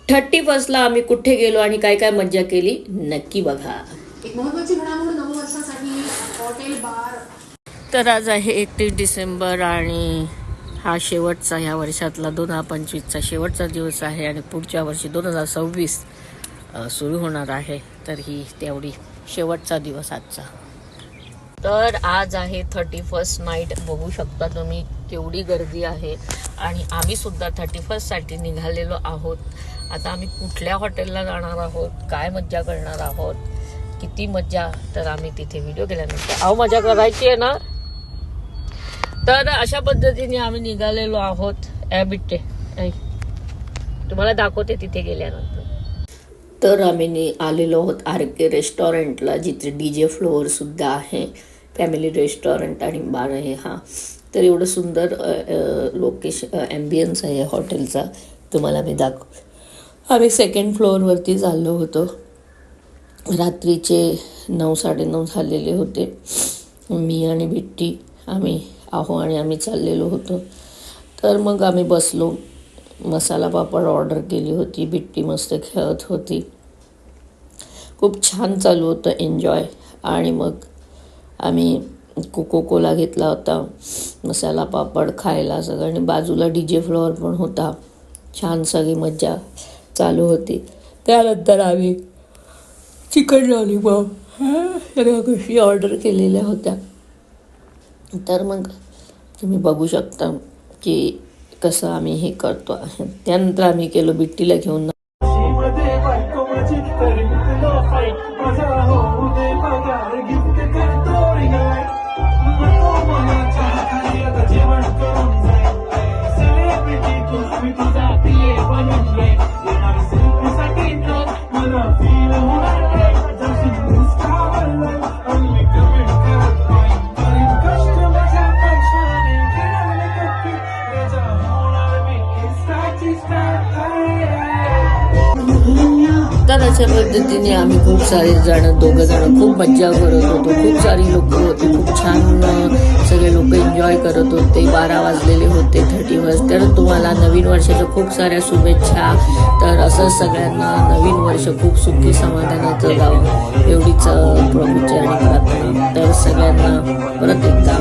31ला आम्ही कुठे गेलो आणि काय काय मज्जा केली नक्की बघा. एक महत्त्वाची घडामोड नववर्षासाठी हॉटेल बार. तर आज आहे 31 डिसेंबर आणि हा शेवटचा ह्या वर्षातला 2025चा शेवटचा दिवस आहे आणि पुढच्या वर्षी 2026 सुरू होणार आहे. तर ही तेवढी शेवटचा दिवस आजचा. तर आज आहे 31st नाईट. बघू शकता तुम्ही केवढी गर्दी आहे आणि आम्ही सुद्धा 31st निघालेलो आहोत. आता आम्ही कुठल्या हॉटेलला जाणार आहोत, काय मज्जा करणार आहोत, किती मज्जा, तर आम्ही तिथे व्हिडिओ केल्यानंतर मजा करायची आहे ना. तर अशा पद्धतीने आम्ही निघालेलो आहोत. बिट्टे तुम्हाला दाखवते तिथे गेल्यानंतर. तर आम्ही आलेलो आहोत RK रेस्टॉरंटला, जिथे DJ फ्लोअर सुद्धा आहे. फॅमिली रेस्टॉरंट आणि बार आहे हा. तर एवढं सुंदर लोकेशन ॲम्बियन्स आहे हॉटेलचा, तुम्हाला मी आम्ही 2nd फ्लोअरवरती चाललो होतो. रात्रीचे 9-9:30 झालेले होते. मी आणि बिट्टी आम्ही आणि आम्ही चाललेलो होतो. तर मग आम्ही बसलो. मसाला पापड ऑर्डर केली होती. बिट्टी मस्त खेळत होती. खूप छान चालू होतं एन्जॉय. आणि मग आम्ही कोकोकोला घेतला होता, मसाला पापड खायला सगळं, आणि बाजूला DJ फ्लोअर पण होता. छान सगळी मज्जा चालू होती. त्यानंतर आम्ही चिकन लॉलीपॉप सगळ्या गोष्टी ऑर्डर केलेल्या होत्या. तर मग तुम्ही बघू शकता की कसं आम्ही हे करतो आहे. त्यानंतर आम्ही केलो बिट्टीला घेऊन. तर अशा पद्धतीने आम्ही खूप सारे जण, 2 जण खूप मज्जा करत होतो. खूप सारी लोक होती. खूप छान सगळे लोक एन्जॉय करत होते. 12 वाजलेले होते 31. तर तुम्हाला नवीन वर्षाच्या खूप साऱ्या शुभेच्छा. तर असं सगळ्यांना नवीन वर्ष खूप सुखी समाधानाचं जावं एवढीच प्रभूची आणि प्रार्थना. तर सगळ्यांना परत एकदा